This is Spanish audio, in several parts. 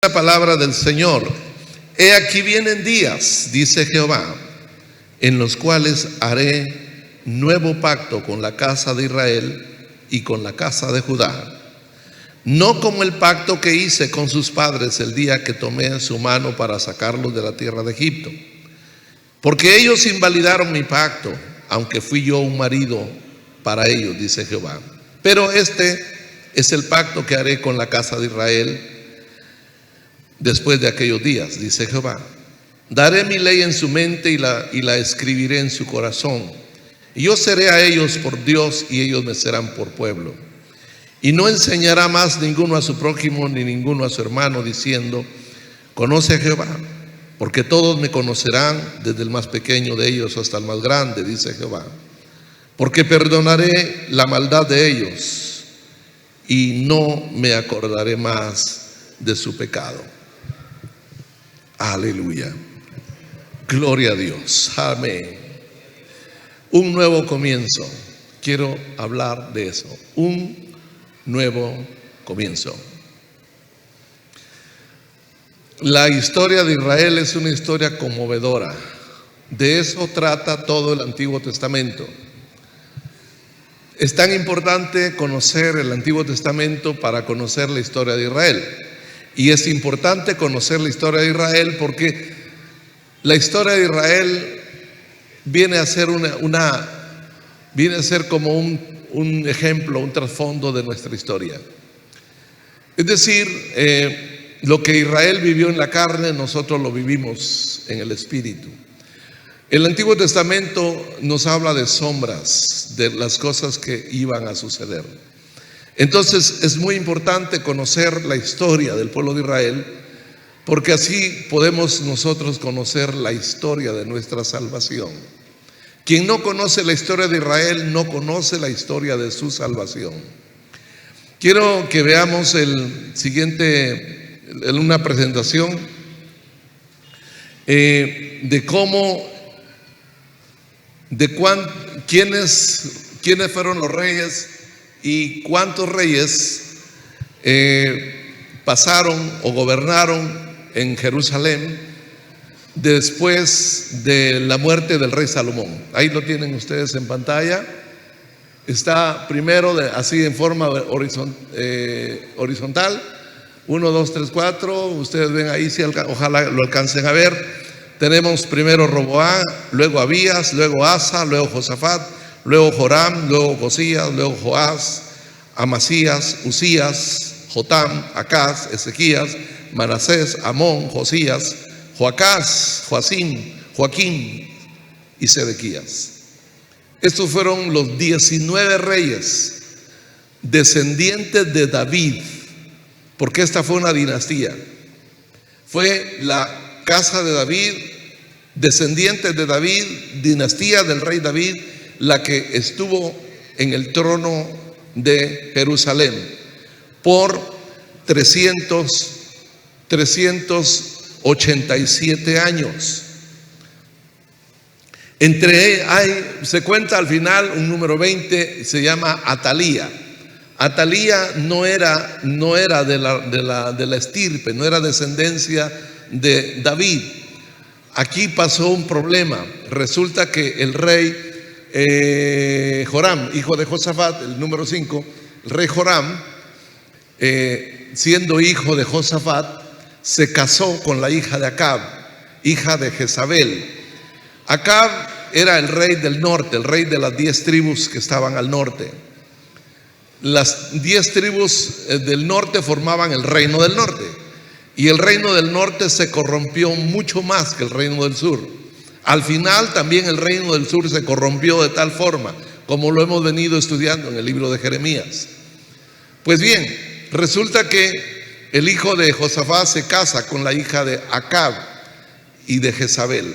La palabra del Señor. He aquí vienen días, dice Jehová, en los cuales haré nuevo pacto con la casa de Israel y con la casa de Judá, no como el pacto que hice con sus padres el día que tomé en su mano para sacarlos de la tierra de Egipto, porque ellos invalidaron mi pacto, aunque fui yo un marido para ellos, dice Jehová. Pero este es el pacto que haré con la casa de Israel después de aquellos días, dice Jehová. Daré mi ley en su mente y la escribiré en su corazón. Y yo seré a ellos por Dios y ellos me serán por pueblo. Y no enseñará más ninguno a su prójimo ni ninguno a su hermano diciendo: conoce a Jehová, porque todos me conocerán, desde el más pequeño de ellos hasta el más grande, dice Jehová. Porque perdonaré la maldad de ellos y no me acordaré más de su pecado. Aleluya. Gloria a Dios. Amén. Un nuevo comienzo. Quiero hablar de eso. Un nuevo comienzo. La historia de Israel es una historia conmovedora. De eso trata todo el Antiguo Testamento. Es tan importante conocer el Antiguo Testamento para conocer la historia de Israel. Y es importante conocer la historia de Israel porque la historia de Israel viene a ser viene a ser como un ejemplo, un trasfondo de nuestra historia. Es decir, lo que Israel vivió en la carne, nosotros lo vivimos en el espíritu. El Antiguo Testamento nos habla de sombras, de las cosas que iban a suceder. Entonces es muy importante conocer la historia del pueblo de Israel, porque así podemos nosotros conocer la historia de nuestra salvación. Quien no conoce la historia de Israel no conoce la historia de su salvación. Quiero que veamos el siguiente, una presentación de quiénes fueron los reyes y cuántos reyes pasaron o gobernaron en Jerusalén después de la muerte del rey Salomón. Ahí lo tienen ustedes en pantalla. Está primero así en forma horizontal. 1, 2, 3, 4. Ustedes ven ahí, si ojalá lo alcancen a ver. Tenemos primero Roboam, luego Abías, luego Asa, luego Josafat, luego Joram, luego Josías, luego Joás, Amasías, Usías, Jotam, Acaz, Ezequías, Manasés, Amón, Josías, Joacás, Joaquín y Sedequías. Estos fueron los 19 reyes descendientes de David, porque esta fue una dinastía. Fue la casa de David, descendientes de David, dinastía del rey David, la que estuvo en el trono de Jerusalén por 387 años. Se cuenta al final un número 20, se llama Atalía. Atalía no era de la estirpe, no era descendencia de David. Aquí pasó un problema. Resulta que el rey Joram, hijo de Josafat, el número 5, el rey Joram, siendo hijo de Josafat, se casó con la hija de Acab, hija de Jezabel. Acab era el rey del norte, el rey de las 10 tribus que estaban al norte. Las 10 tribus del norte formaban el reino del norte, y el reino del norte se corrompió mucho más que el reino del sur. Al final también el reino del sur se corrompió de tal forma, como lo hemos venido estudiando en el libro de Jeremías. Pues bien, resulta que el hijo de Josafat se casa con la hija de Acab y de Jezabel.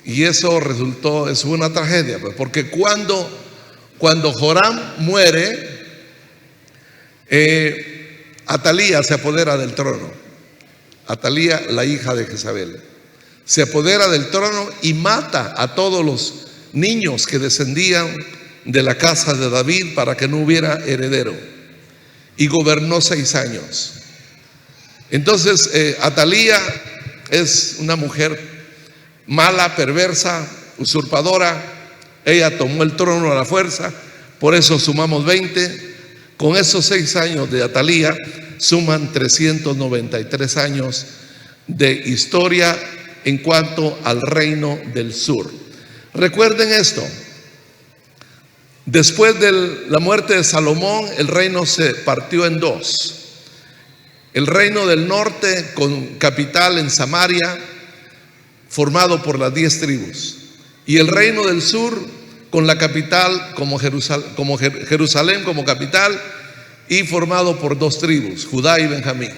Y eso es una tragedia, porque cuando Joram muere, Atalía se apodera del trono. Atalía, la hija de Jezabel, se apodera del trono y mata a todos los niños que descendían de la casa de David para que no hubiera heredero. Y gobernó 6 años. Entonces, Atalía es una mujer mala, perversa, usurpadora. Ella tomó el trono a la fuerza, por eso sumamos 20. Con esos 6 años de Atalía, suman 393 años de historia en cuanto al reino del sur. Recuerden esto: después de la muerte de Salomón, el reino se partió en dos. El reino del norte, con capital en Samaria, formado por las 10 tribus, y el reino del sur, con la capital como Jerusalén como capital, y formado por 2 tribus, Judá y Benjamín.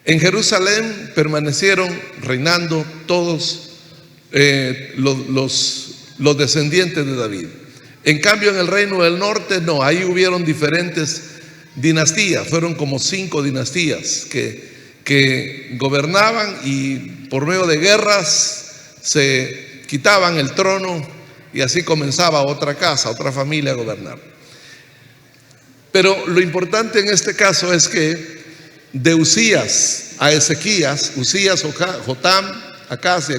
En Jerusalén permanecieron reinando todos los descendientes de David. En cambio, en el reino del norte no, ahí hubieron diferentes dinastías, fueron como 5 dinastías que gobernaban, y por medio de guerras se quitaban el trono, y así comenzaba otra casa, otra familia a gobernar. Pero lo importante en este caso es que de Usías a Ezequías, Usías, Jotam, Acaz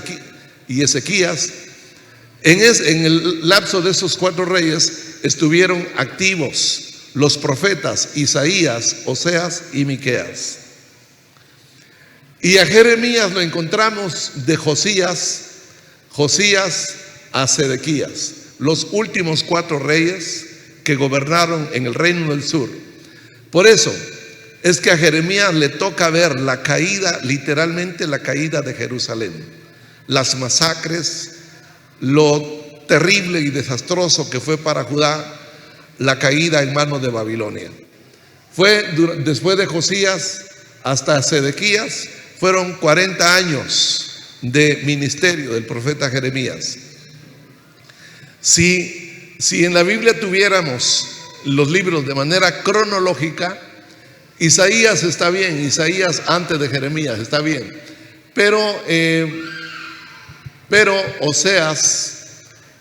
y Ezequías, en el lapso de esos 4 reyes estuvieron activos los profetas Isaías, Oseas y Miqueas. Y a Jeremías lo encontramos de Josías a Sedequías, los últimos 4 reyes que gobernaron en el reino del sur. Por eso es que a Jeremías le toca ver la caída, literalmente la caída de Jerusalén, las masacres, lo terrible y desastroso que fue para Judá la caída en manos de Babilonia. Fue después de Josías hasta Sedequías, fueron 40 años de ministerio del profeta Jeremías. Si en la Biblia tuviéramos los libros de manera cronológica, Isaías está bien, Isaías antes de Jeremías está bien, pero Oseas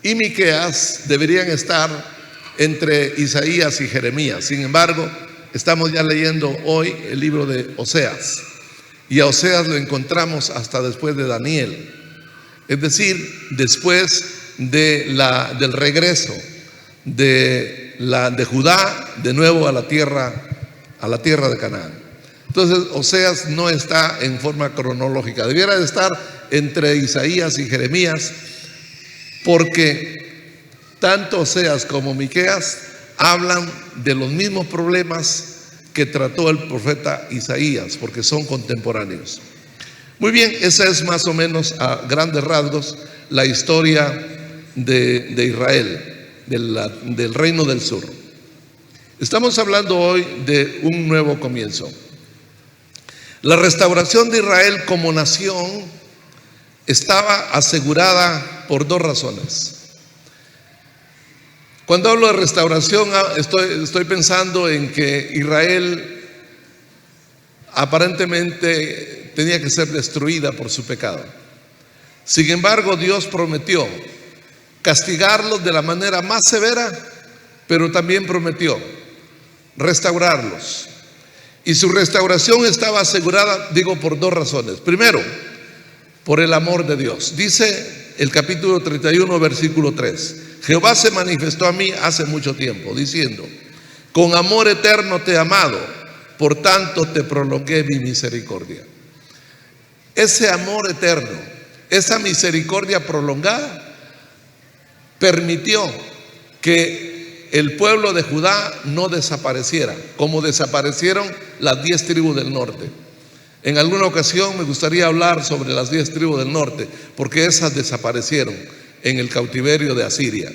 y Miqueas deberían estar entre Isaías y Jeremías. Sin embargo, estamos ya leyendo hoy el libro de Oseas, y a Oseas lo encontramos hasta después de Daniel, es decir, después del regreso de Judá de nuevo a la tierra de Canaán. Entonces, Oseas no está en forma cronológica, debiera de estar entre Isaías y Jeremías, porque tanto Oseas como Miqueas hablan de los mismos problemas que trató el profeta Isaías, porque son contemporáneos. Muy bien, esa es más o menos a grandes rasgos la historia de Israel, del reino del sur. Estamos hablando hoy de un nuevo comienzo. La restauración de Israel como nación estaba asegurada por 2 razones. Cuando hablo de restauración, estoy pensando en que Israel aparentemente tenía que ser destruida por su pecado. Sin embargo, Dios prometió castigarlos de la manera más severa, pero también prometió restaurarlos. Y su restauración estaba asegurada, digo, por 2 razones. Primero, por el amor de Dios. Dice el capítulo 31, versículo 3: Jehová se manifestó a mí hace mucho tiempo, diciendo: con amor eterno te he amado, por tanto te prolongué mi misericordia. Ese amor eterno, esa misericordia prolongada, permitió que el pueblo de Judá no desapareciera, como desaparecieron las 10 tribus del norte. En alguna ocasión me gustaría hablar sobre las 10 tribus del norte, porque esas desaparecieron en el cautiverio de Asiria.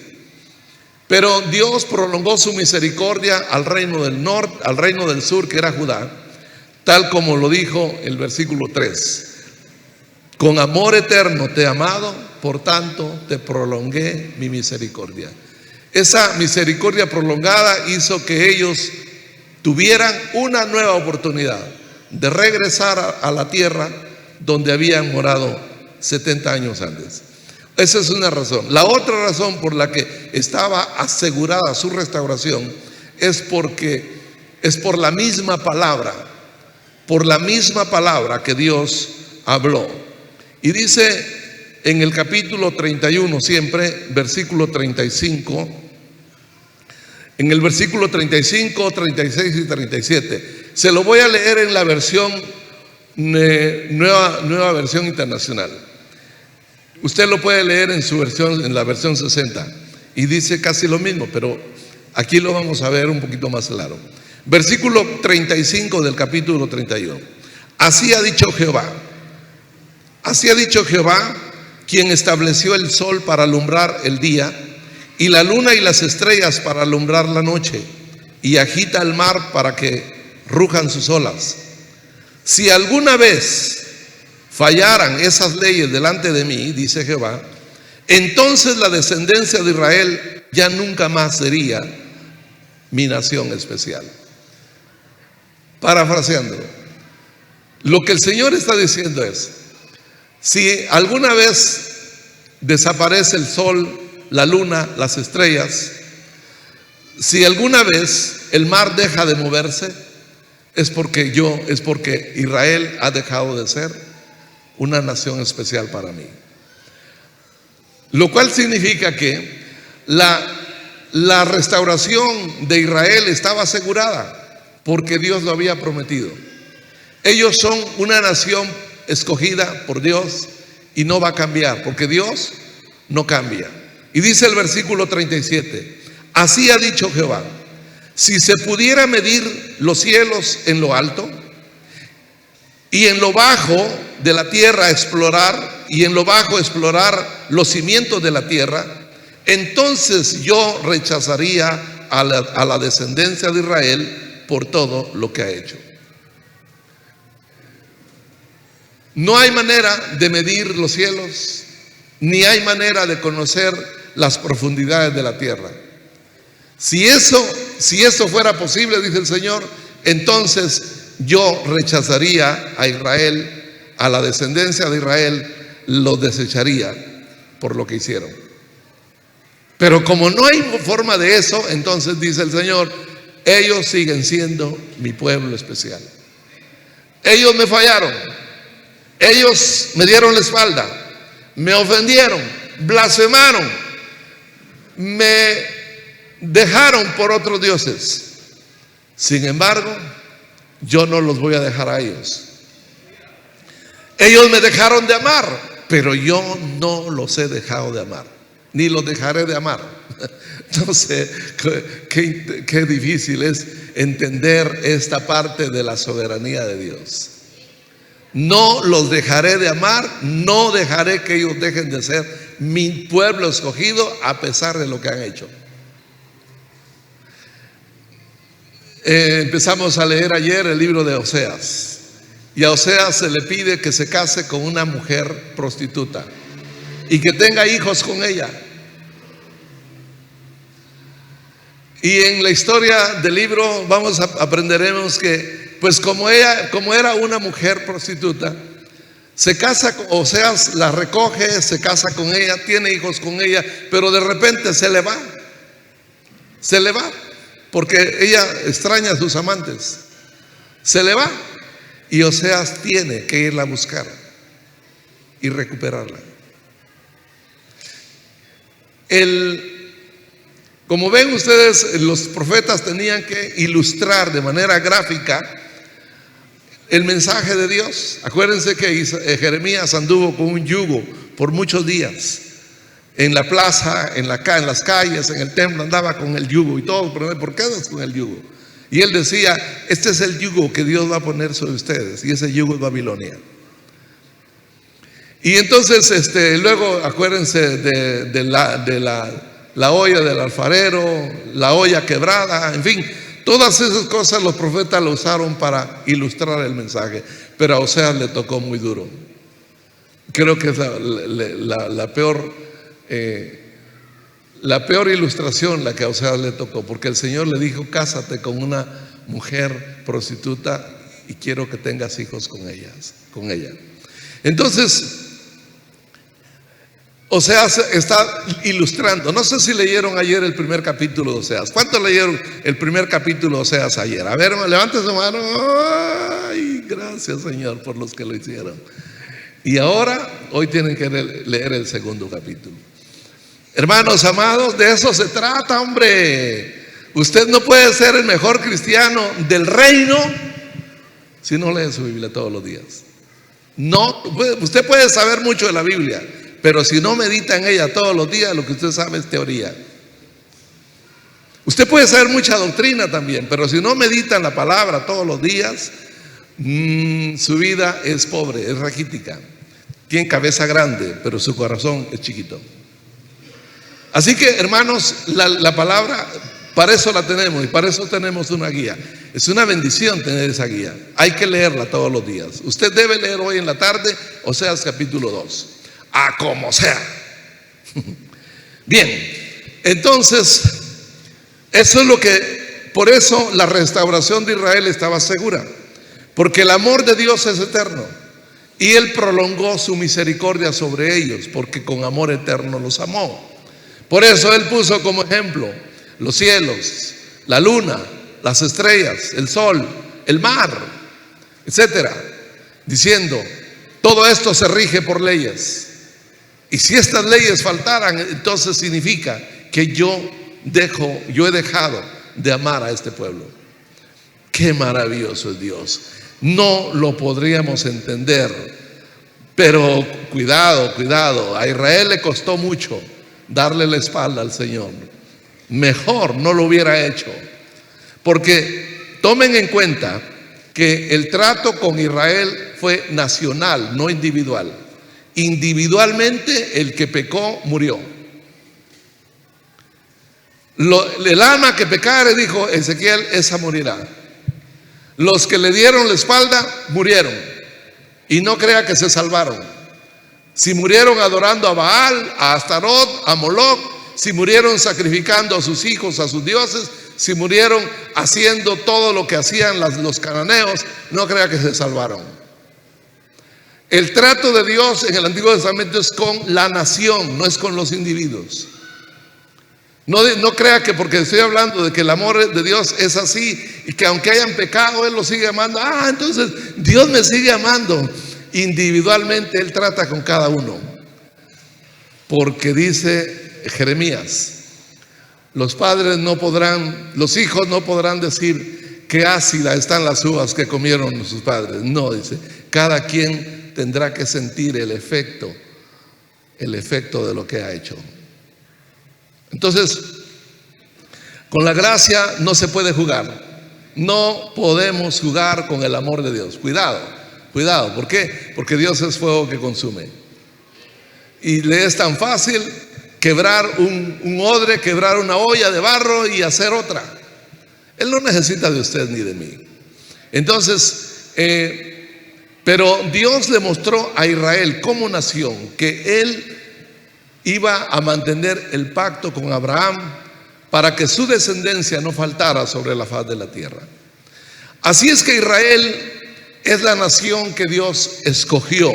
Pero Dios prolongó su misericordia al reino del norte, al reino del sur, que era Judá, tal como lo dijo el versículo 3: con amor eterno te he amado, por tanto te prolongué mi misericordia. Esa misericordia prolongada hizo que ellos tuvieran una nueva oportunidad de regresar a la tierra donde habían morado 70 años antes. Esa es una razón. La otra razón por la que estaba asegurada su restauración es por la misma palabra por la misma palabra que Dios habló. Y dice en el capítulo 31, siempre, versículo 35, en el versículo 35, 36 y 37. Se lo voy a leer en la versión nueva versión internacional. Usted lo puede leer en su versión, en la versión 60, y dice casi lo mismo, pero aquí lo vamos a ver un poquito más claro. Versículo 35 del capítulo 31. Así ha dicho Jehová, quien estableció el sol para alumbrar el día, y la luna y las estrellas para alumbrar la noche, y agita el mar para que rujan sus olas. Si alguna vez fallaran esas leyes delante de mí, dice Jehová, entonces la descendencia de Israel ya nunca más sería mi nación especial. Parafraseándolo, lo que el Señor está diciendo es: si alguna vez desaparece el sol, la luna, las estrellas, si alguna vez el mar deja de moverse, es porque Israel ha dejado de ser una nación especial para mí. Lo cual significa que la restauración de Israel estaba asegurada porque Dios lo había prometido. Ellos son una nación escogida por Dios y no va a cambiar, porque Dios no cambia. Y dice el versículo 37, así ha dicho Jehová, si se pudiera medir los cielos en lo alto y en lo bajo de la tierra explorar, y en lo bajo explorar los cimientos de la tierra, entonces yo rechazaría a la descendencia de Israel por todo lo que ha hecho. No hay manera de medir los cielos, ni hay manera de conocer las profundidades de la tierra. Si eso fuera posible, dice el Señor, entonces yo rechazaría a Israel, a la descendencia de Israel, los desecharía por lo que hicieron. Pero como no hay forma de eso, entonces dice el Señor, ellos siguen siendo mi pueblo especial. Ellos me fallaron, ellos me dieron la espalda, me ofendieron, blasfemaron, me dejaron por otros dioses. Sin embargo, yo no los voy a dejar a ellos. Ellos me dejaron de amar, pero yo no los he dejado de amar, ni los dejaré de amar. No sé qué difícil es entender esta parte de la soberanía de Dios. No los dejaré de amar, no dejaré que ellos dejen de ser mi pueblo escogido a pesar de lo que han hecho. Empezamos a leer ayer el libro de Oseas, y a Oseas se le pide que se case con una mujer prostituta y que tenga hijos con ella. Y en la historia del libro aprenderemos que, pues como era una mujer prostituta, se casa, Oseas la recoge, se casa con ella, tiene hijos con ella, pero de repente se le va, porque ella extraña a sus amantes, se le va, y Oseas tiene que irla a buscar y recuperarla. Como ven ustedes, los profetas tenían que ilustrar de manera gráfica el mensaje de Dios. Acuérdense que Jeremías anduvo con un yugo por muchos días. En la plaza, en las calles, en el templo, andaba con el yugo. Y todos, ¿por qué andas con el yugo? Y él decía, este es el yugo que Dios va a poner sobre ustedes. Y ese yugo es Babilonia. Y entonces, luego acuérdense de la olla del alfarero, la olla quebrada, en fin, todas esas cosas los profetas lo usaron para ilustrar el mensaje. Pero a Oseas le tocó muy duro. Creo que es la peor ilustración la que a Oseas le tocó, porque el Señor le dijo, cásate con una mujer prostituta y quiero que tengas hijos con ella. Entonces, Oseas está ilustrando. No sé si leyeron ayer el primer capítulo de Oseas. ¿Cuántos leyeron el primer capítulo de Oseas ayer? A ver, levanten su mano. Ay, Gracias, Señor, por los que lo hicieron. Y ahora, hoy tienen que leer el segundo capítulo. Hermanos amados, de eso se trata, hombre. Usted no puede ser el mejor cristiano del reino si no lee su Biblia todos los días. No, usted puede saber mucho de la Biblia, pero si no medita en ella todos los días, lo que usted sabe es teoría. Usted puede saber mucha doctrina también, pero si no medita en la palabra todos los días, su vida es pobre, es raquítica. Tiene cabeza grande, pero su corazón es chiquito. Así que, hermanos, la palabra, para eso la tenemos y para eso tenemos una guía. Es una bendición tener esa guía. Hay que leerla todos los días. Usted debe leer hoy en la tarde Oseas capítulo 2. A como sea. Bien, entonces, eso es lo que, por eso la restauración de Israel estaba segura. Porque el amor de Dios es eterno. Y Él prolongó su misericordia sobre ellos, porque con amor eterno los amó. Por eso Él puso como ejemplo los cielos, la luna, las estrellas, el sol, el mar, etcétera, diciendo: todo esto se rige por leyes. Y si estas leyes faltaran, entonces significa que yo he dejado de amar a este pueblo. Qué maravilloso es Dios. No lo podríamos entender, pero cuidado, a Israel le costó mucho darle la espalda al Señor. Mejor no lo hubiera hecho, porque tomen en cuenta que el trato con Israel fue nacional, no individual. Individualmente el que pecó murió. El alma que pecare, dijo Ezequiel, esa morirá. Los que le dieron la espalda murieron, y no crea que se salvaron. Si murieron adorando a Baal, a Astarot, a Moloch, si murieron sacrificando a sus hijos, a sus dioses, si murieron haciendo todo lo que hacían los cananeos, no crea que se salvaron. El trato de Dios en el Antiguo Testamento es con la nación, no es con los individuos. No crea que porque estoy hablando de que el amor de Dios es así y que aunque hayan pecado Él los sigue amando, entonces Dios me sigue amando. Individualmente Él trata con cada uno, porque dice Jeremías: los hijos no podrán decir qué ácidas están las uvas que comieron sus padres. No, dice, cada quien tendrá que sentir el efecto de lo que ha hecho. Entonces, con la gracia no se puede jugar. No podemos jugar con el amor de Dios. Cuidado. ¿Por qué? Porque Dios es fuego que consume. Y le es tan fácil quebrar un odre, quebrar una olla de barro y hacer otra. Él no necesita de usted ni de mí. Entonces, pero Dios le mostró a Israel como nación que Él iba a mantener el pacto con Abraham para que su descendencia no faltara sobre la faz de la tierra. Así es que Israel es la nación que Dios escogió.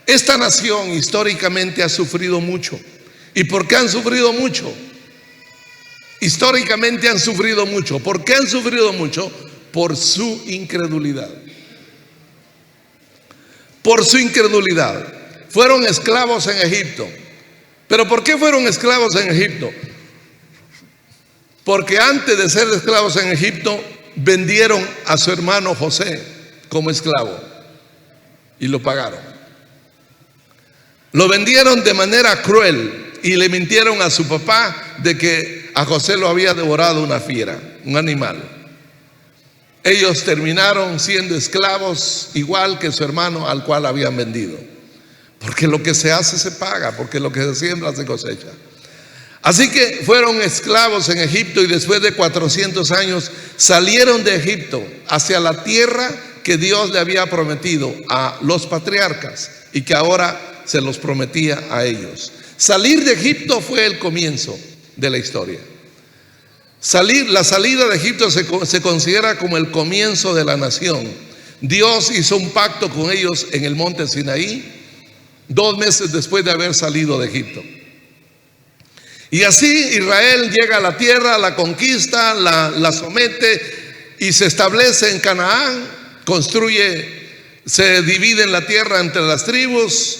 Esta nación históricamente ha sufrido mucho. ¿Y por qué han sufrido mucho? Históricamente han sufrido mucho. ¿Por qué han sufrido mucho? Por su incredulidad. Por su incredulidad. Fueron esclavos en Egipto. ¿Pero por qué fueron esclavos en Egipto? Porque antes de ser esclavos en Egipto, vendieron a su hermano José como esclavo y lo pagaron. Lo vendieron de manera cruel y le mintieron a su papá de que a José lo había devorado una fiera, un animal. Ellos terminaron siendo esclavos igual que su hermano al cual habían vendido. Porque lo que se hace se paga, porque lo que se siembra se cosecha. Así que fueron esclavos en Egipto y después de 400 años salieron de Egipto hacia la tierra que Dios le había prometido a los patriarcas y que ahora se los prometía a ellos. Salir de Egipto fue el comienzo de la historia. La salida de Egipto se considera como el comienzo de la nación. Dios hizo un pacto con ellos en el monte Sinaí 2 meses después de haber salido de Egipto. Y así Israel llega a la tierra, la conquista, la somete y se establece en Canaán. se dividen la tierra entre las tribus,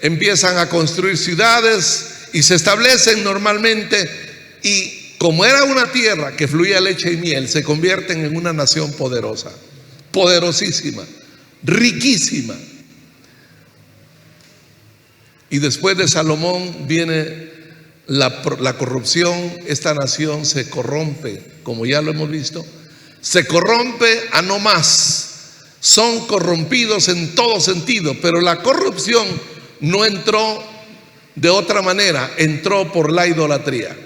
empiezan a construir ciudades y se establecen normalmente, y como era una tierra que fluía leche y miel, se convierten en una nación poderosa, poderosísima, riquísima. Y después de Salomón viene la corrupción. Esta nación se corrompe, como ya lo hemos visto, se corrompe a no más. Son corrompidos en todo sentido, pero la corrupción no entró de otra manera, entró por la idolatría.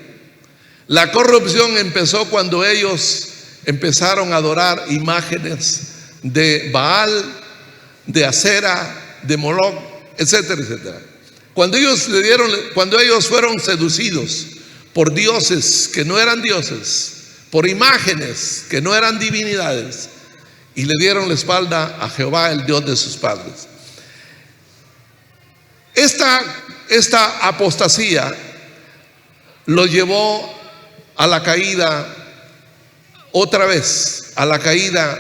La corrupción empezó cuando ellos empezaron a adorar imágenes de Baal, de Acera, de Moloch, etcétera, etcétera. Cuando ellos fueron seducidos por dioses que no eran dioses, por imágenes que no eran divinidades, y le dieron la espalda a Jehová, el Dios de sus padres. Esta apostasía lo llevó a la caída otra vez, a la caída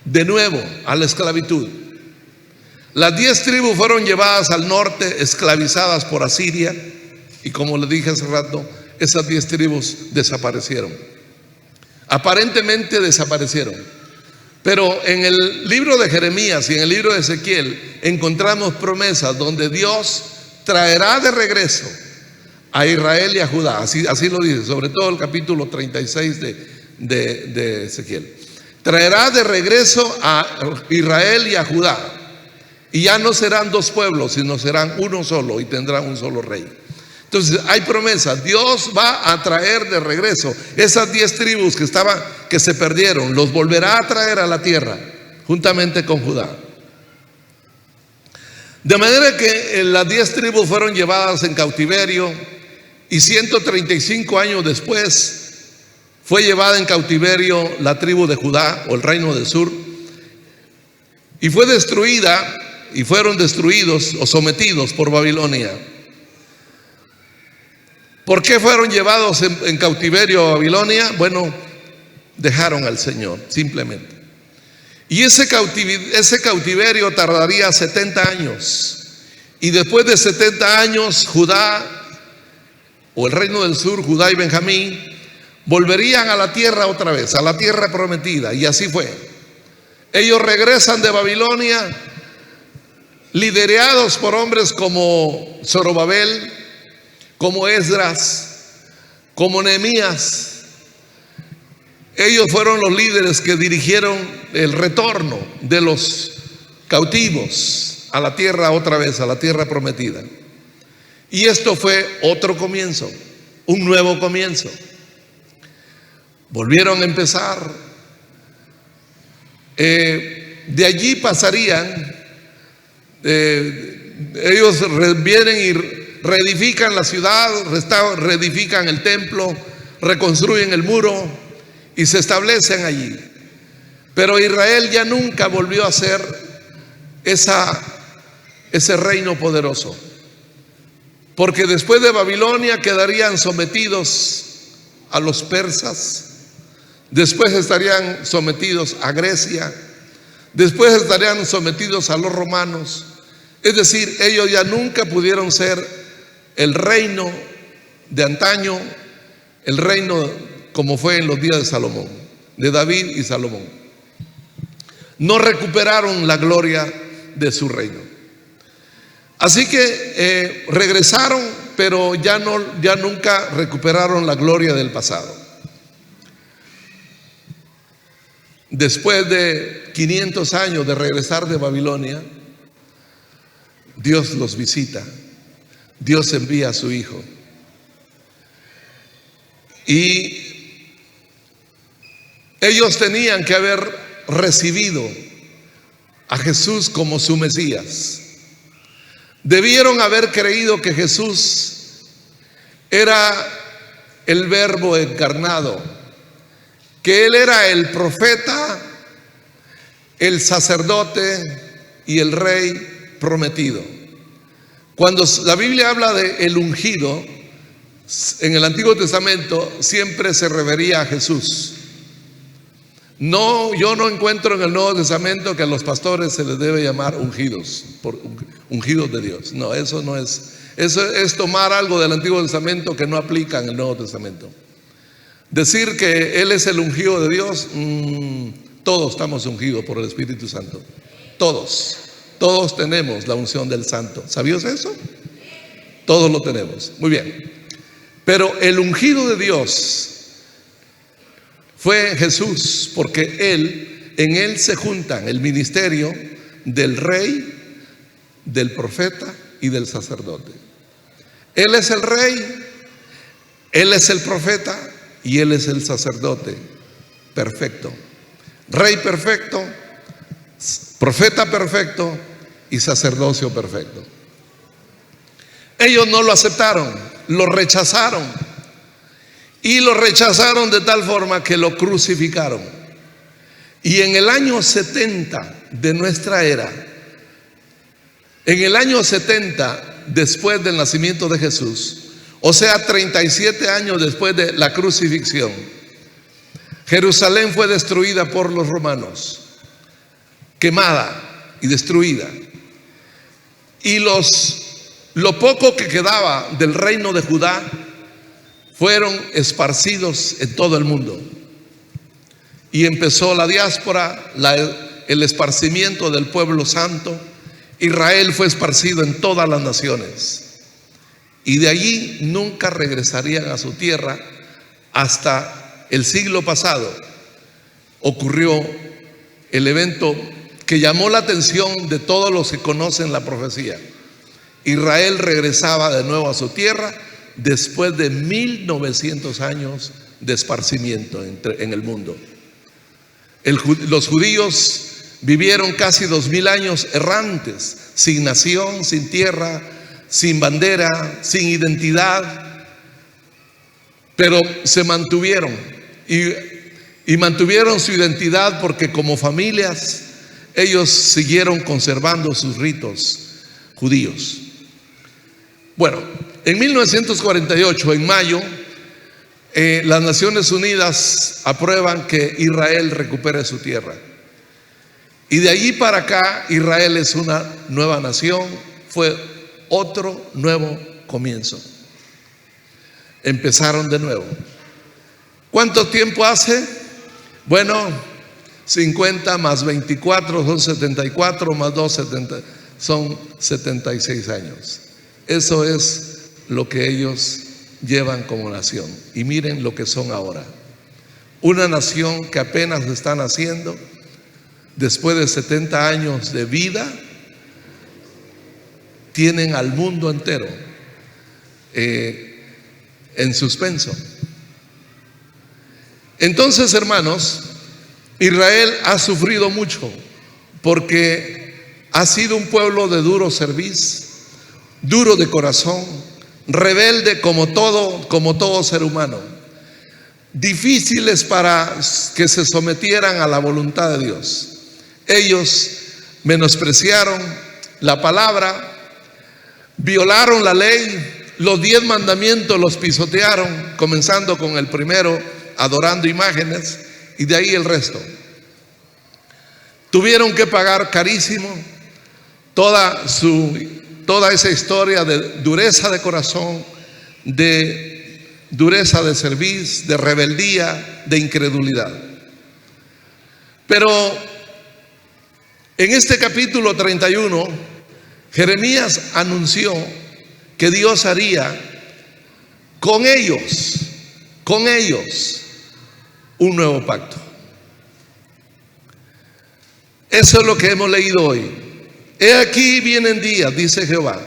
de nuevo, a la esclavitud. Las 10 tribus fueron llevadas al norte, esclavizadas por Asiria, y como le dije hace rato, esas 10 tribus desaparecieron. Aparentemente desaparecieron. Pero en el libro de Jeremías y en el libro de Ezequiel encontramos promesas donde Dios traerá de regreso a Israel y a Judá. Así lo dice, sobre todo el capítulo 36 de Ezequiel. Traerá de regreso a Israel y a Judá. Y ya no serán 2 pueblos, sino serán uno solo, y tendrán un solo rey. Entonces hay promesas. Dios va a traer de regreso esas 10 tribus que se perdieron, los volverá a traer a la tierra juntamente con Judá. De manera que las 10 tribus fueron llevadas en cautiverio, y 135 años después fue llevada en cautiverio la tribu de Judá, o el reino del sur, y fue destruida, y fueron destruidos o sometidos por Babilonia. ¿Por qué fueron llevados en cautiverio a Babilonia? Bueno, dejaron al Señor, simplemente. Y ese cautiverio tardaría 70 años. Y después de 70 años, Judá, o el reino del sur, Judá y Benjamín, volverían a la tierra otra vez, a la tierra prometida. Y así fue. Ellos regresan de Babilonia, liderados por hombres como Zorobabel, como Esdras, como Nehemías. Ellos fueron los líderes que dirigieron el retorno de los cautivos a la tierra otra vez, a la tierra prometida. Y esto fue otro comienzo, un nuevo comienzo. Volvieron a empezar. De allí pasarían, ellos vienen y reedifican la ciudad, reedifican el templo, reconstruyen el muro y se establecen allí. Pero Israel ya nunca volvió a ser ese reino poderoso, porque después de Babilonia quedarían sometidos a los persas, después estarían sometidos a Grecia, después estarían sometidos a los romanos. Es decir, ellos ya nunca pudieron ser el reino de antaño, el reino como fue en los días de Salomón, de David y Salomón. No recuperaron la gloria de su reino. Así que regresaron, pero ya nunca recuperaron la gloria del pasado. Después de 500 años de regresar de Babilonia, Dios los visita. Dios envía a su Hijo. Y ellos tenían que haber recibido a Jesús como su Mesías. Debieron haber creído que Jesús era el Verbo encarnado, que Él era el profeta, el sacerdote y el rey prometido. Cuando la Biblia habla de el ungido, en el Antiguo Testamento siempre se refería a Jesús. No, yo no encuentro en el Nuevo Testamento que a los pastores se les debe llamar ungidos, ungidos de Dios. No, eso no es. Eso es tomar algo del Antiguo Testamento que no aplica en el Nuevo Testamento. Decir que Él es el ungido de Dios, todos estamos ungidos por el Espíritu Santo. Todos tenemos la unción del Santo. ¿Sabías eso? Todos lo tenemos. Muy bien. Pero el ungido de Dios fue Jesús, porque en Él se juntan el ministerio del rey, del profeta y del sacerdote. Él es el rey, Él es el profeta y Él es el sacerdote perfecto. Rey perfecto, profeta perfecto y sacerdocio perfecto. Ellos no lo aceptaron, lo rechazaron. Y lo rechazaron de tal forma que lo crucificaron. Y en el año 70 de nuestra era, en el año 70 después del nacimiento de Jesús, o sea 37 años después de la crucifixión, Jerusalén fue destruida por los romanos, quemada y destruida. Y lo poco que quedaba del reino de Judá fueron esparcidos en todo el mundo. Y empezó la diáspora, el esparcimiento del pueblo santo. Israel fue esparcido en todas las naciones. Y de allí nunca regresarían a su tierra hasta el siglo pasado. Ocurrió el evento que llamó la atención de todos los que conocen la profecía. Israel regresaba de nuevo a su tierra después de 1900 años de esparcimiento en el mundo. Los judíos vivieron casi 2000 años errantes, sin nación, sin tierra, sin bandera, sin identidad, pero se mantuvieron y mantuvieron su identidad porque como familias ellos siguieron conservando sus ritos judíos. Bueno, en 1948, en mayo, las Naciones Unidas aprueban que Israel recupere su tierra. Y de allí para acá, Israel es una nueva nación, fue otro nuevo comienzo. Empezaron de nuevo. ¿Cuánto tiempo hace? Bueno, 50 más 24 son 74, más 2, 70, son 76 años. Eso es lo que ellos llevan como nación. Y miren lo que son ahora. Una nación que apenas están haciendo, después de 70 años de vida, tienen al mundo entero en suspenso. Entonces, hermanos, Israel ha sufrido mucho porque ha sido un pueblo de duro cerviz, duro de corazón, rebelde como todo ser humano, difíciles para que se sometieran a la voluntad de Dios. Ellos menospreciaron la palabra, violaron la ley, los 10 mandamientos los pisotearon, comenzando con el primero, adorando imágenes, y de ahí el resto. Tuvieron que pagar carísimo toda esa historia de dureza de corazón, de dureza de cerviz, de rebeldía, de incredulidad. Pero en este capítulo 31, Jeremías anunció que Dios haría con ellos un nuevo pacto. Eso es lo que hemos leído hoy. He aquí vienen días, dice Jehová,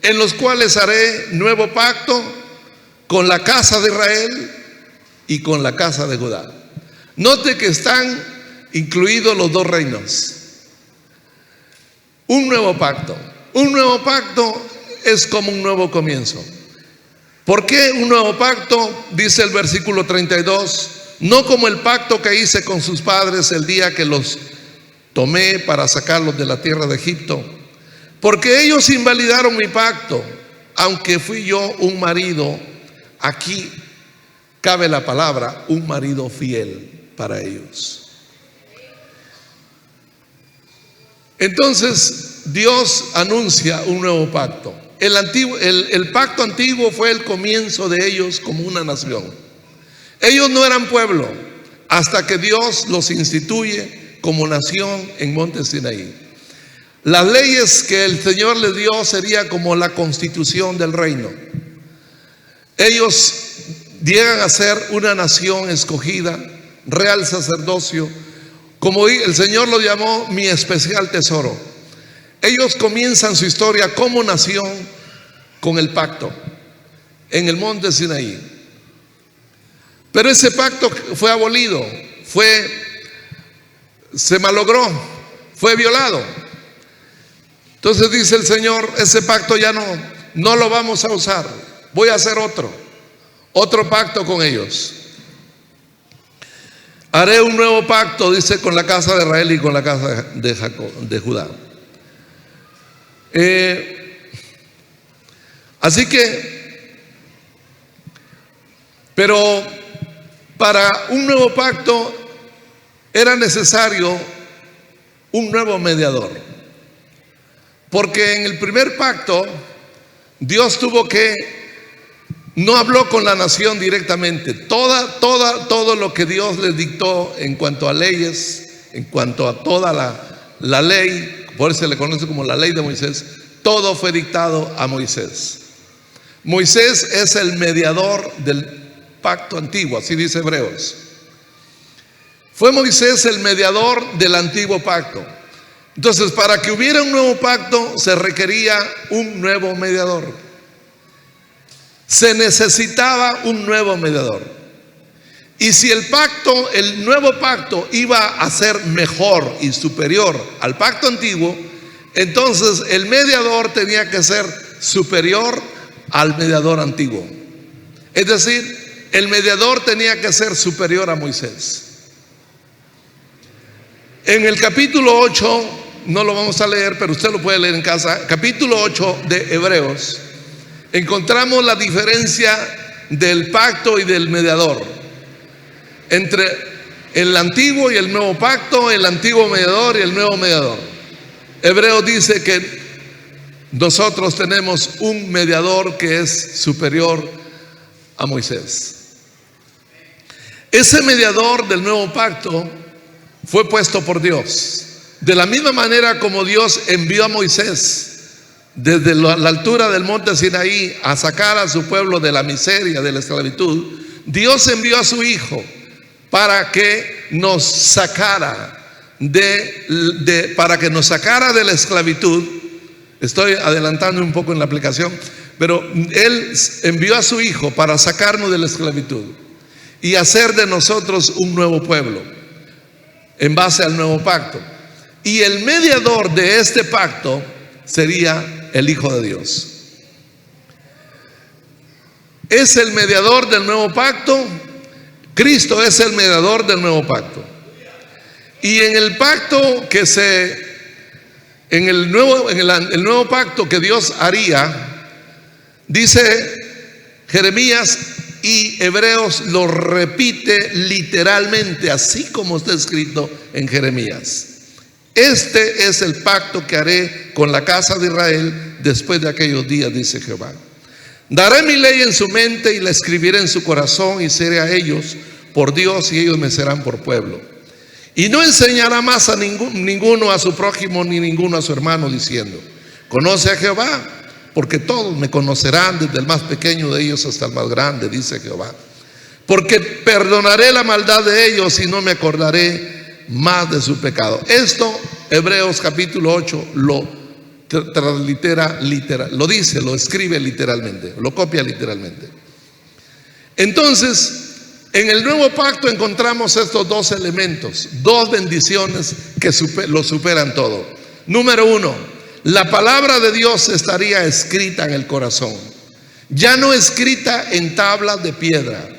en los cuales haré nuevo pacto con la casa de Israel y con la casa de Judá. Note que están incluidos los dos reinos. Un nuevo pacto. Un nuevo pacto es como un nuevo comienzo. ¿Por qué un nuevo pacto? Dice el versículo 32, no como el pacto que hice con sus padres el día que los tomé para sacarlos de la tierra de Egipto, porque ellos invalidaron mi pacto, aunque fui yo un marido, aquí cabe la palabra, un marido fiel para ellos. Entonces Dios anuncia un nuevo pacto. El pacto antiguo fue el comienzo de ellos como una nación. Ellos no eran pueblo hasta que Dios los instituye como nación en Monte Sinaí. Las leyes que el Señor les dio sería como la constitución del reino. Ellos llegan a ser una nación escogida, real sacerdocio, como el Señor lo llamó, mi especial tesoro. Ellos comienzan su historia como nación con el pacto en el monte Sinaí. Pero ese pacto fue abolido, se malogró, fue violado. Entonces dice el Señor, ese pacto ya no lo vamos a usar. Voy a hacer otro pacto con ellos. Haré un nuevo pacto, dice, con la casa de Israel y con la casa de Judá. Así que, pero para un nuevo pacto era necesario un nuevo mediador. Porque en el primer pacto Dios no habló con la nación directamente. Todo lo que Dios les dictó en cuanto a leyes, en cuanto a toda la ley, por eso se le conoce como la ley de Moisés, todo fue dictado a Moisés. Moisés es el mediador del pacto antiguo, así dice Hebreos. Fue Moisés el mediador del antiguo pacto. Entonces, para que hubiera un nuevo pacto se requería un nuevo mediador. Se necesitaba un nuevo mediador. Y si el nuevo pacto iba a ser mejor y superior al pacto antiguo, entonces el mediador tenía que ser superior al mediador antiguo. Es decir, el mediador tenía que ser superior a Moisés. En el capítulo 8, no lo vamos a leer, pero usted lo puede leer en casa, capítulo 8 de Hebreos, encontramos la diferencia del pacto y del mediador, entre el antiguo y el nuevo pacto, el antiguo mediador y el nuevo mediador. Hebreos dice que nosotros tenemos un mediador que es superior a Moisés. Ese mediador del nuevo pacto fue puesto por Dios. De la misma manera como Dios envió a Moisés desde la altura del monte Sinaí a sacar a su pueblo de la miseria, de la esclavitud, Dios envió a su Hijo para que nos sacara para que nos sacara de la esclavitud. Estoy adelantando un poco en la aplicación, pero Él envió a su Hijo para sacarnos de la esclavitud y hacer de nosotros un nuevo pueblo en base al nuevo pacto. Y el mediador de este pacto sería el Hijo de Dios. Es el mediador del nuevo pacto. Cristo es el mediador del nuevo pacto. Y en el pacto el nuevo pacto que Dios haría, dice Jeremías, y Hebreos lo repite literalmente, así como está escrito en Jeremías. Este es el pacto que haré con la casa de Israel después de aquellos días, dice Jehová. Daré mi ley en su mente y la escribiré en su corazón, y seré a ellos por Dios y ellos me serán por pueblo. Y no enseñará más a ninguno a su prójimo ni ninguno a su hermano, diciendo: conoce a Jehová, porque todos me conocerán, desde el más pequeño de ellos hasta el más grande, dice Jehová. Porque perdonaré la maldad de ellos y no me acordaré más de su pecado. Esto Hebreos capítulo 8 lo translitera literal, lo dice, lo escribe literalmente, lo copia literalmente. Entonces, en el nuevo pacto encontramos estos dos elementos, dos bendiciones que lo superan todo. Número uno, la palabra de Dios estaría escrita en el corazón, ya no escrita en tablas de piedra.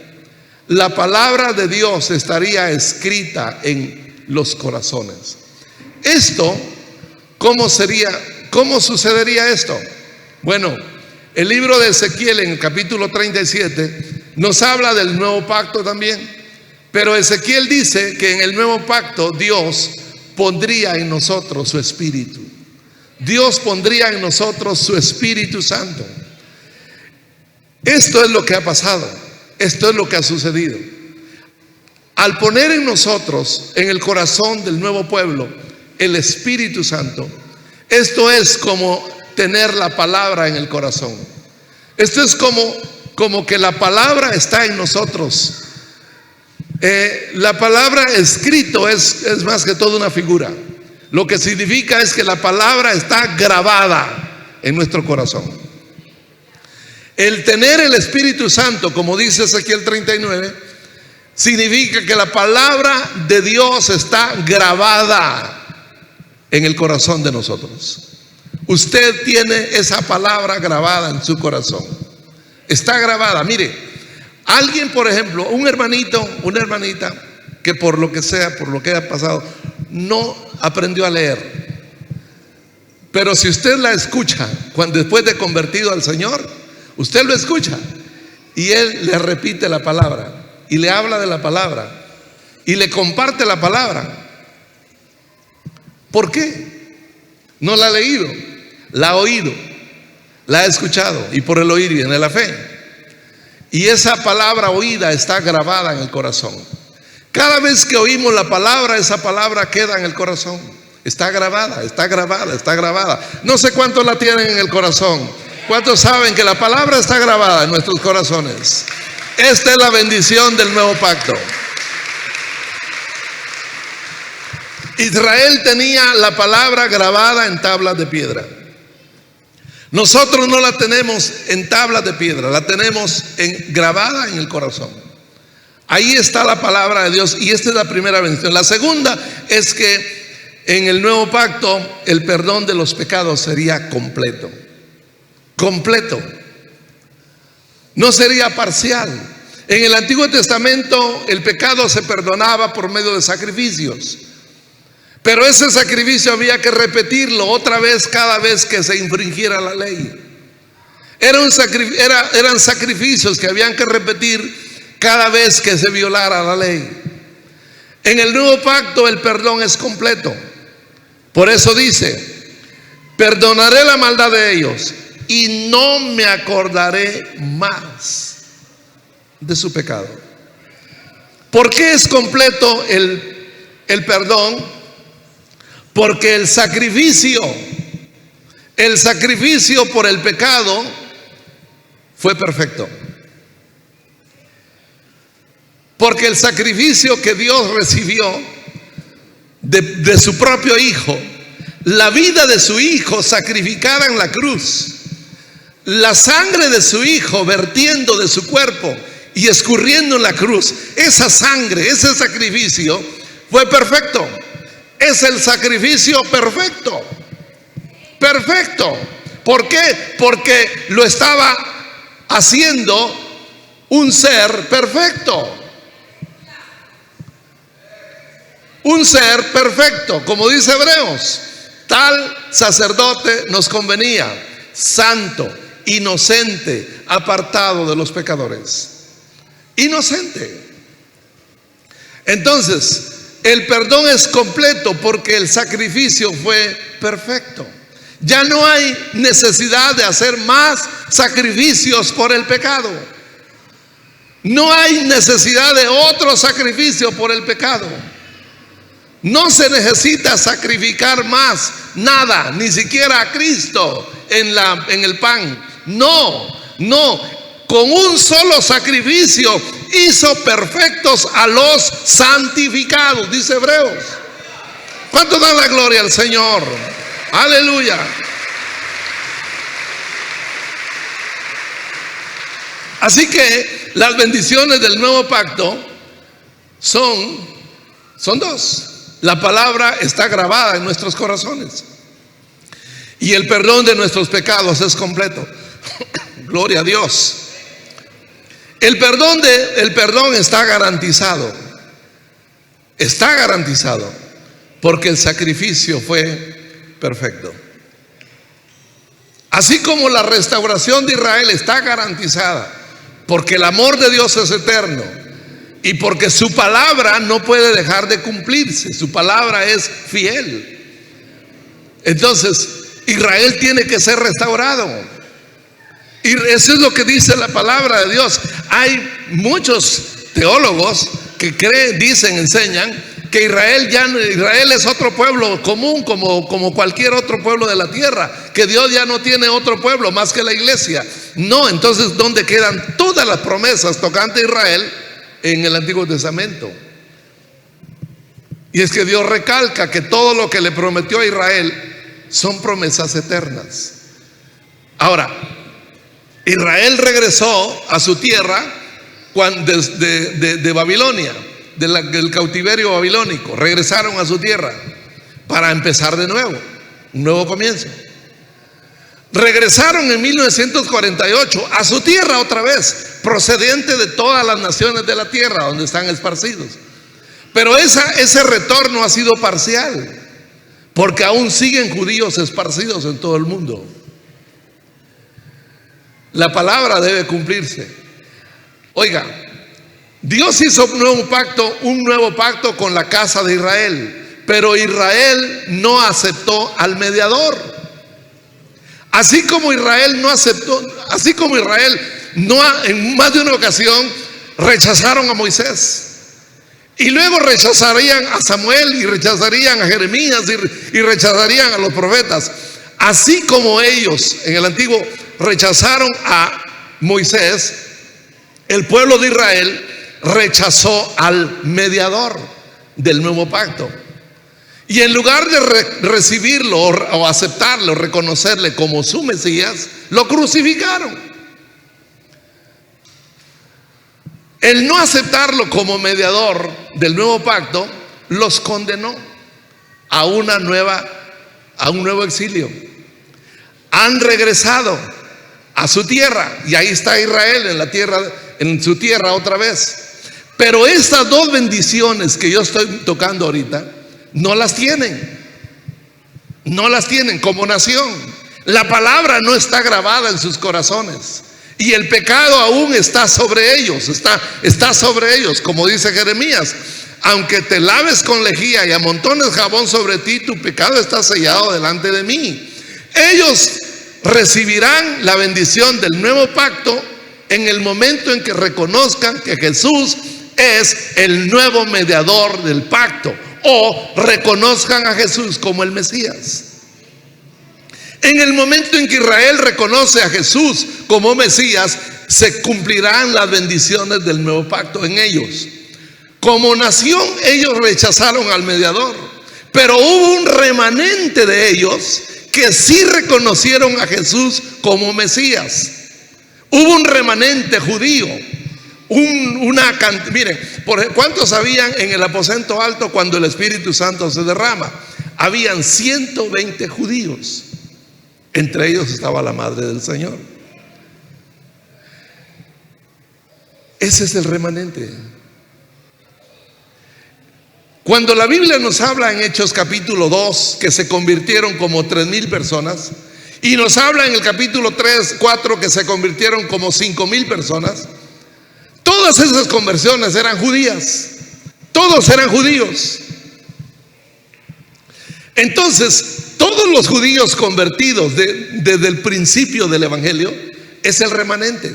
La palabra de Dios estaría escrita en los corazones. Esto, ¿cómo sucedería esto? Bueno, el libro de Ezequiel en el capítulo 37 nos habla del nuevo pacto también, pero Ezequiel dice que en el nuevo pacto Dios pondría en nosotros su Espíritu. Dios pondría en nosotros su Espíritu Santo. Esto es lo que ha pasado. Esto es lo que ha sucedido. Al poner en nosotros, en el corazón del nuevo pueblo, el Espíritu Santo, esto es como tener la palabra en el corazón. Esto es como que la palabra está en nosotros. La palabra escrito es más que todo una figura. Lo que significa es que la palabra está grabada en nuestro corazón. El tener el Espíritu Santo, como dice Ezequiel 39, significa que la palabra de Dios está grabada en el corazón de nosotros. Usted tiene esa palabra grabada en su corazón. Está grabada. Mire, alguien, por ejemplo, un hermanito, una hermanita, que por lo que sea, por lo que haya pasado, no aprendió a leer. Pero si usted la escucha, después de convertido al Señor, usted lo escucha y Él le repite la palabra y le habla de la palabra y le comparte la palabra. ¿Por qué? No la ha leído, la ha oído, la ha escuchado, y por el oír viene la fe. Y esa palabra oída está grabada en el corazón. Cada vez que oímos la palabra, esa palabra queda en el corazón. Está grabada, está grabada, está grabada. No sé cuántos la tienen en el corazón. ¿Cuántos saben que la palabra está grabada en nuestros corazones? Esta es la bendición del nuevo pacto. Israel tenía la palabra grabada en tablas de piedra. Nosotros no la tenemos en tablas de piedra, la tenemos grabada en el corazón. Ahí está la palabra de Dios, y esta es la primera bendición. La segunda es que en el nuevo pacto el perdón de los pecados sería completo. Completo. No sería parcial. En el Antiguo Testamento el pecado se perdonaba por medio de sacrificios. Pero ese sacrificio había que repetirlo otra vez cada vez que se infringiera la ley. Eran sacrificios que habían que repetir cada vez que se violara la ley. En el nuevo pacto el perdón es completo. Por eso dice: perdonaré la maldad de ellos y no me acordaré más de su pecado. ¿Por qué es completo el perdón? Porque el sacrificio por el pecado fue perfecto. Porque el sacrificio que Dios recibió de su propio Hijo, la vida de su Hijo sacrificada en la cruz, la sangre de su Hijo vertiendo de su cuerpo y escurriendo en la cruz, esa sangre, ese sacrificio fue perfecto. Es el sacrificio perfecto. Perfecto. ¿Por qué? Porque lo estaba haciendo un ser perfecto. Un ser perfecto. Como dice Hebreos, tal sacerdote nos convenía, santo, inocente, apartado de los pecadores. Inocente. Entonces, el perdón es completo porque el sacrificio fue perfecto. Ya no hay necesidad de hacer más sacrificios por el pecado. No hay necesidad de otro sacrificio por el pecado. No se necesita sacrificar más nada, ni siquiera a Cristo en el pan. No. Con un solo sacrificio hizo perfectos a los santificados, dice Hebreos. ¿Cuánto dan la gloria al Señor? Aleluya. Así que las bendiciones del nuevo pacto son dos. La palabra está grabada en nuestros corazones y el perdón de nuestros pecados es completo. Gloria a Dios. El perdón está garantizado. Está garantizado porque el sacrificio fue perfecto. Así como la restauración de Israel está garantizada porque el amor de Dios es eterno Y porque su palabra no puede dejar de cumplirse, su palabra es fiel. Entonces, Israel tiene que ser restaurado. Y eso es lo que dice la palabra de Dios. Hay muchos teólogos que creen, dicen, enseñan que Israel es otro pueblo común como cualquier otro pueblo de la tierra, que Dios ya no tiene otro pueblo más que la iglesia. No, entonces ¿dónde quedan todas las promesas tocante a Israel? En el Antiguo Testamento. Y es que Dios recalca que todo lo que le prometió a Israel son promesas eternas. Ahora, Israel regresó a su tierra de Babilonia, del cautiverio babilónico. Regresaron a su tierra para empezar de nuevo, un nuevo comienzo. Regresaron en 1948 a su tierra otra vez, procedente de todas las naciones de la tierra donde están esparcidos. Pero ese retorno ha sido parcial, porque aún siguen judíos esparcidos en todo el mundo. La palabra debe cumplirse. Oiga, Dios hizo un nuevo pacto con la casa de Israel, pero Israel no aceptó al mediador. Así como Israel en más de una ocasión rechazaron a Moisés, y luego rechazarían a Samuel, y rechazarían a Jeremías, y rechazarían a los profetas. Así como ellos en el antiguo rechazaron a Moisés, el pueblo de Israel rechazó al mediador del nuevo pacto. Y en lugar de recibirlo o aceptarlo, reconocerle como su Mesías, lo crucificaron. El no aceptarlo como mediador del nuevo pacto los condenó a un nuevo exilio. Han regresado a su tierra, y ahí está Israel en su tierra otra vez. Pero estas dos bendiciones que yo estoy tocando ahorita no las tienen como nación. La palabra no está grabada en sus corazones, y el pecado aún está sobre ellos, está sobre ellos, como dice Jeremías: aunque te laves con lejía y amontones jabón sobre ti, tu pecado está sellado delante de mí. Ellos recibirán la bendición del nuevo pacto en el momento en que reconozcan que Jesús es el nuevo mediador del pacto, o reconozcan a Jesús como el Mesías. En el momento en que Israel reconoce a Jesús como Mesías, se cumplirán las bendiciones del nuevo pacto en ellos. Como nación, ellos rechazaron al mediador, pero hubo un remanente de ellos que sí reconocieron a Jesús como Mesías. Hubo un remanente judío. Miren, ¿cuántos habían en el aposento alto cuando el Espíritu Santo se derrama? Habían 120 judíos. Entre ellos estaba la madre del Señor. Ese es el remanente. Cuando la Biblia nos habla en Hechos capítulo 2 que se convirtieron como 3,000 personas, y nos habla en el capítulo 3, 4 que se convirtieron como 5,000 personas, todas esas conversiones eran judías. Todos eran judíos. Entonces, todos los judíos convertidos desde el principio del Evangelio es el remanente.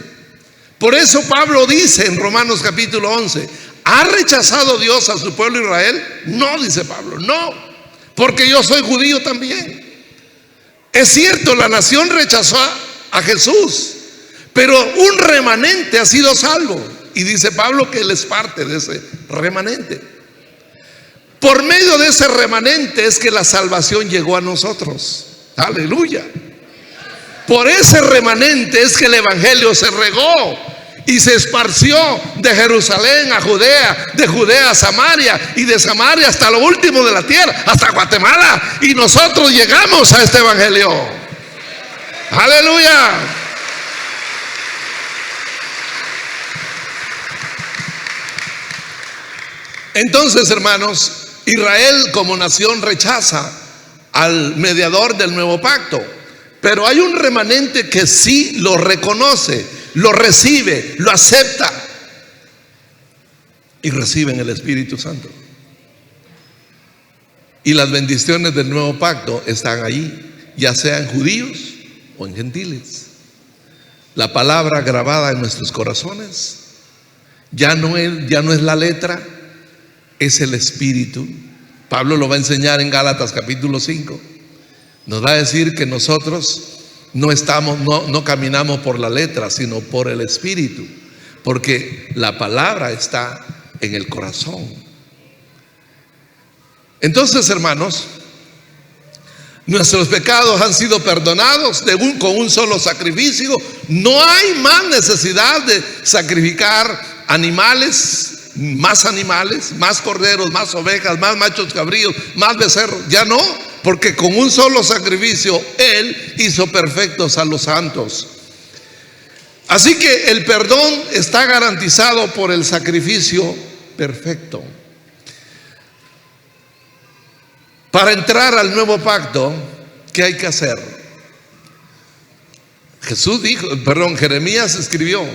Por eso Pablo dice en Romanos capítulo 11: ¿ha rechazado Dios a su pueblo Israel? No, dice Pablo, no, porque yo soy judío también. Es cierto, la nación rechazó a Jesús, pero un remanente ha sido salvo, y dice Pablo que él es parte de ese remanente. Por medio de ese remanente es que la salvación llegó a nosotros. Aleluya. Por ese remanente es que el evangelio se regó y se esparció de Jerusalén a Judea, de Judea a Samaria, y de Samaria hasta lo último de la tierra, hasta Guatemala, y nosotros llegamos a este evangelio. Aleluya. Entonces, hermanos, Israel como nación rechaza al mediador del nuevo pacto, pero hay un remanente que sí lo reconoce, lo recibe, lo acepta. y reciben el Espíritu Santo. Y las bendiciones del nuevo pacto están ahí, ya sean judíos o en gentiles. La palabra grabada en nuestros corazones ya no es la letra, es el Espíritu. Pablo lo va a enseñar en Gálatas capítulo 5. Nos va a decir que nosotros no caminamos por la letra, sino por el Espíritu, porque la palabra está en el corazón. Entonces, hermanos, nuestros pecados han sido perdonados con un solo sacrificio. No hay más necesidad de sacrificar animales, más corderos, más ovejas, más machos cabríos, más becerros. Ya no, porque con un solo sacrificio Él hizo perfectos a los santos. Así que el perdón está garantizado por el sacrificio perfecto. Para entrar al nuevo pacto, ¿qué hay que hacer? Jeremías escribió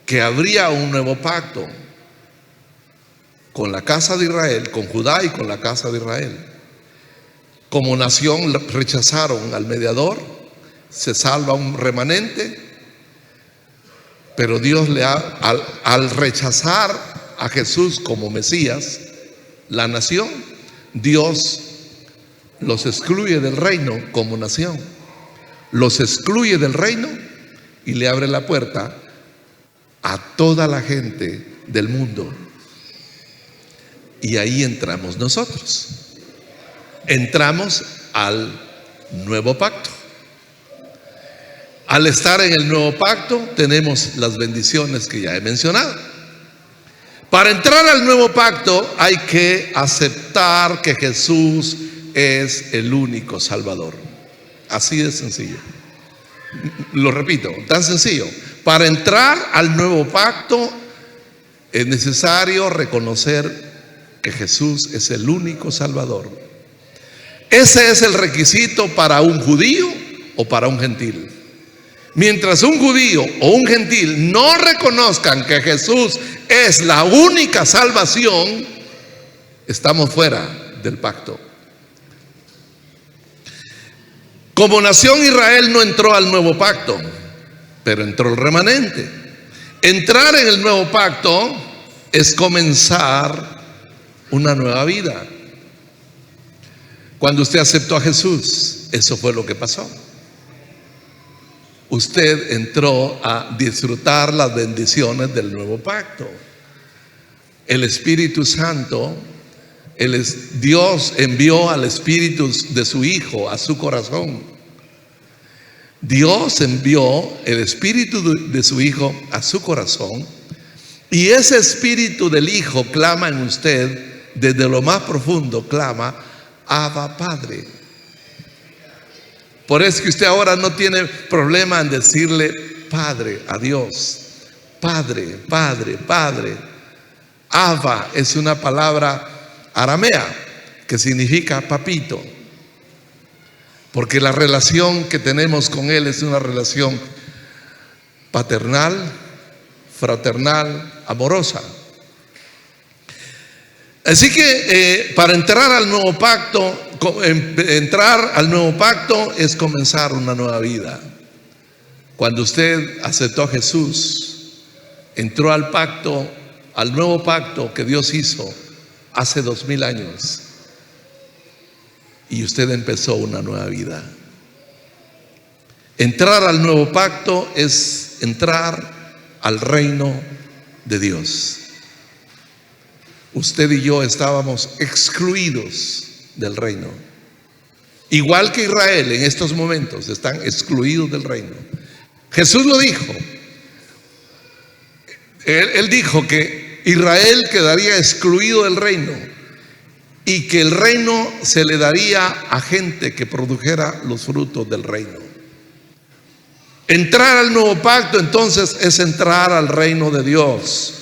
que habría un nuevo pacto con la casa de Israel, con Judá y con la casa de Israel. Como nación rechazaron al mediador, se salva un remanente, pero Dios al rechazar a Jesús como Mesías, la nación, Dios los excluye del reino como nación, los excluye del reino y le abre la puerta a toda la gente del mundo. Y ahí entramos nosotros. Entramos al nuevo pacto. Al estar en el nuevo pacto tenemos las bendiciones que ya he mencionado. Para entrar al nuevo pacto hay que aceptar que Jesús es el único Salvador. Así de sencillo. Lo repito, tan sencillo. Para entrar al nuevo pacto es necesario reconocer que Jesús es el único Salvador. Ese es el requisito para un judío o para un gentil. Mientras un judío o un gentil no reconozcan que Jesús es la única salvación, estamos fuera del pacto. Como nación, Israel no entró al nuevo pacto, pero entró el remanente. Entrar en el nuevo pacto es comenzar una nueva vida. Cuando usted aceptó a Jesús, eso fue lo que pasó. Usted entró a disfrutar las bendiciones del nuevo pacto. El Espíritu Santo, Dios envió al Espíritu de su Hijo a su corazón. Dios envió el Espíritu de su Hijo a su corazón, y ese Espíritu del Hijo clama en usted, desde lo más profundo clama: Abba, Padre. Por eso que usted ahora no tiene problema en decirle Padre a Dios. Padre, Padre, Padre. Abba es una palabra aramea que significa papito, porque la relación que tenemos con Él es una relación paternal, fraternal, amorosa. Así que para entrar al nuevo pacto, es comenzar una nueva vida. Cuando usted aceptó a Jesús, entró al pacto, al nuevo pacto que Dios hizo hace 2000 años, y usted empezó una nueva vida. Entrar al nuevo pacto es entrar al reino de Dios. Usted y yo estábamos excluidos del reino, igual que Israel en estos momentos están excluidos del reino. Jesús lo dijo. Él dijo que Israel quedaría excluido del reino y que el reino se le daría a gente que produjera los frutos del reino. Entrar al nuevo pacto entonces es entrar al reino de Dios.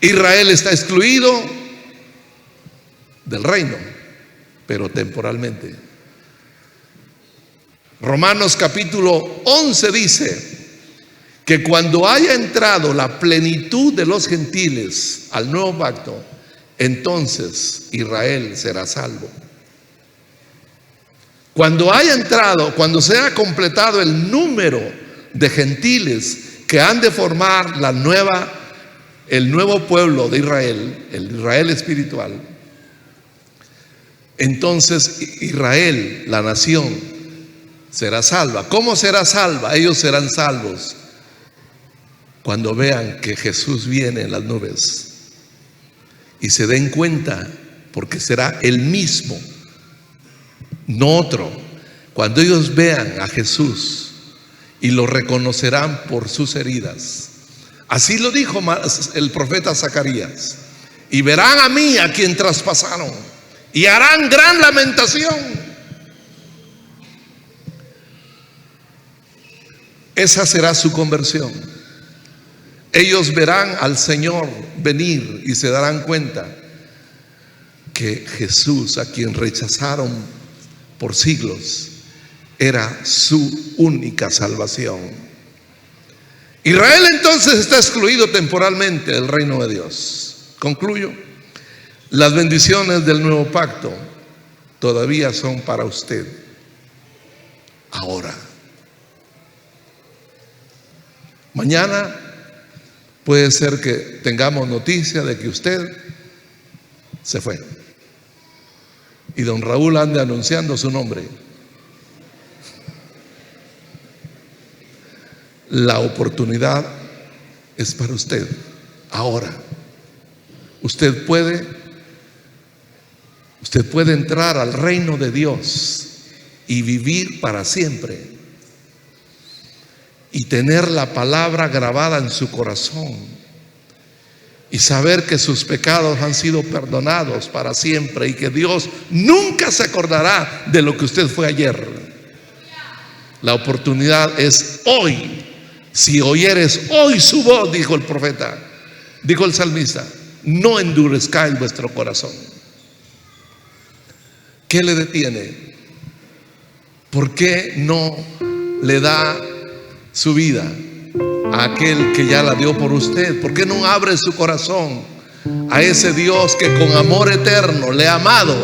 Israel está excluido del reino, pero temporalmente. Romanos capítulo 11 dice que cuando haya entrado la plenitud de los gentiles al nuevo pacto, entonces Israel será salvo. Cuando haya entrado, cuando sea completado el número de gentiles que han de formar el nuevo pueblo de Israel, el Israel espiritual, entonces Israel, la nación, será salva. ¿Cómo será salva? Ellos serán salvos cuando vean que Jesús viene en las nubes y se den cuenta, porque será el mismo, no otro. Cuando ellos vean a Jesús y lo reconocerán por sus heridas. Así lo dijo el profeta Zacarías: y verán a mí, a quien traspasaron, y harán gran lamentación. Esa será su conversión. Ellos verán al Señor venir y se darán cuenta que Jesús, a quien rechazaron por siglos, era su única salvación. Israel entonces está excluido temporalmente del reino de Dios. Concluyo. Las bendiciones del nuevo pacto todavía son para usted ahora. Mañana puede ser que tengamos noticia de que usted se fue y don Raúl ande anunciando su nombre. La oportunidad es para usted ahora. Usted puede entrar al reino de Dios y vivir para siempre y tener la palabra grabada en su corazón y saber que sus pecados han sido perdonados para siempre y que Dios nunca se acordará de lo que usted fue ayer. La oportunidad es hoy. Si oyeres hoy su voz, dijo el profeta, dijo el salmista, no endurezcáis vuestro corazón. ¿Qué le detiene? ¿Por qué no le da su vida a aquel que ya la dio por usted? ¿Por qué no abre su corazón a ese Dios que con amor eterno le ha amado,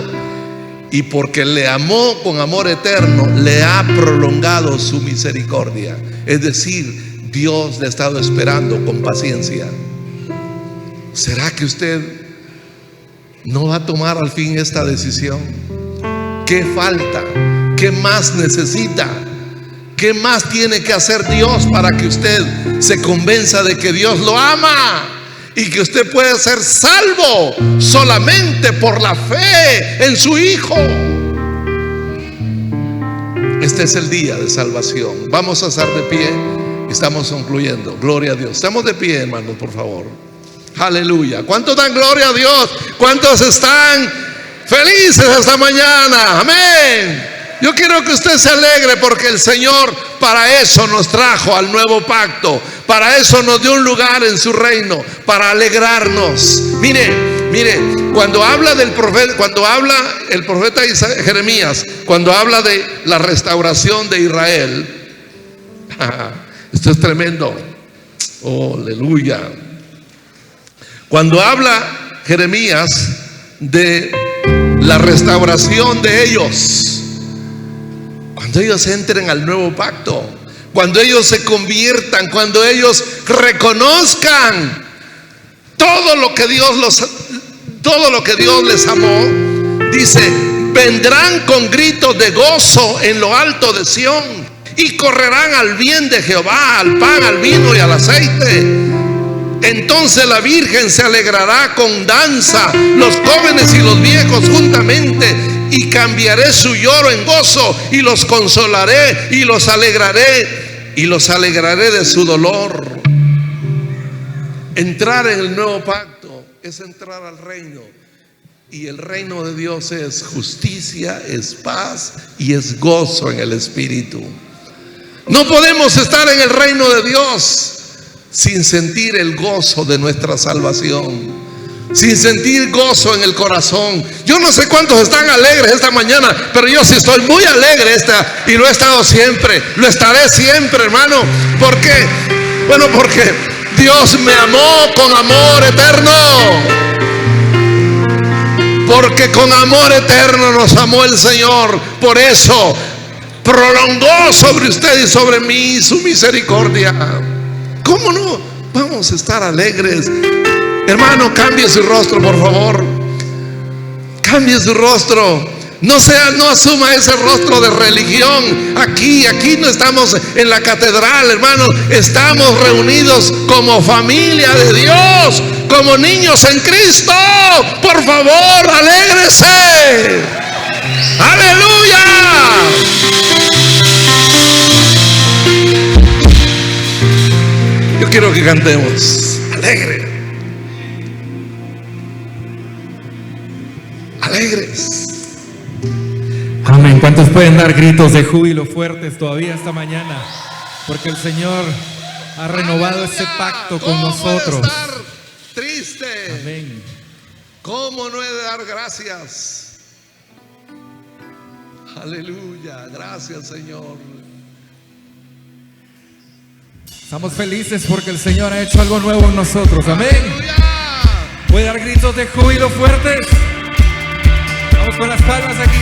y porque le amó con amor eterno le ha prolongado su misericordia? Es decir, Dios le ha estado esperando con paciencia. ¿Será que usted no va a tomar al fin esta decisión? ¿Qué falta? ¿Qué más necesita? ¿Qué más tiene que hacer Dios para que usted se convenza de que Dios lo ama y que usted puede ser salvo solamente por la fe en su Hijo? Este es el día de salvación. Vamos a estar de pie. Estamos concluyendo. Gloria a Dios. Estamos de pie, hermanos, por favor. Aleluya. ¿Cuántos dan gloria a Dios? ¿Cuántos están felices esta mañana? Amén. Yo quiero que usted se alegre, porque el Señor para eso nos trajo al nuevo pacto. Para eso nos dio un lugar en su reino, para alegrarnos. Mire, cuando habla del profeta, cuando habla el profeta Jeremías, cuando habla de la restauración de Israel, esto es tremendo. Oh, aleluya. Cuando habla Jeremías de la restauración de ellos, cuando ellos entren al nuevo pacto, cuando ellos se conviertan, cuando ellos reconozcan todo lo que Dios les amó, dice: vendrán con gritos de gozo en lo alto de Sión, y correrán al bien de Jehová, al pan, al vino y al aceite. Entonces la Virgen se alegrará con danza, los jóvenes y los viejos juntamente, y cambiaré su lloro en gozo, y los consolaré y los alegraré de su dolor. Entrar en el nuevo pacto es entrar al reino, y el reino de Dios es justicia, es paz y es gozo en el Espíritu. No podemos estar en el reino de Dios sin sentir el gozo de nuestra salvación, sin sentir gozo en el corazón. Yo no sé cuántos están alegres esta mañana, pero yo sí estoy muy alegre y lo he estado siempre, lo estaré siempre, hermano, porque Bueno, porque Dios me amó con amor eterno. Porque con amor eterno nos amó el Señor. Por eso prolongó sobre usted y sobre mí su misericordia. ¿Cómo no vamos a estar alegres? Hermano, cambie su rostro, por favor. Cambie su rostro. No asuma ese rostro de religión. Aquí no estamos en la catedral, hermano. Estamos reunidos como familia de Dios, como niños en Cristo. Por favor, alégrese. Aleluya. Yo quiero que cantemos alegre. Alegres. Amén. ¿Cuántos pueden dar gritos de júbilo fuertes todavía esta mañana? Porque el Señor ha renovado ese pacto con nosotros. ¿Cómo estar triste? Amén. ¿Cómo no he de dar gracias? Aleluya. Gracias, Señor. Estamos felices porque el Señor ha hecho algo nuevo en nosotros. Amén. Aleluya. ¿Puede dar gritos de júbilo fuertes? Vamos con las palmas aquí.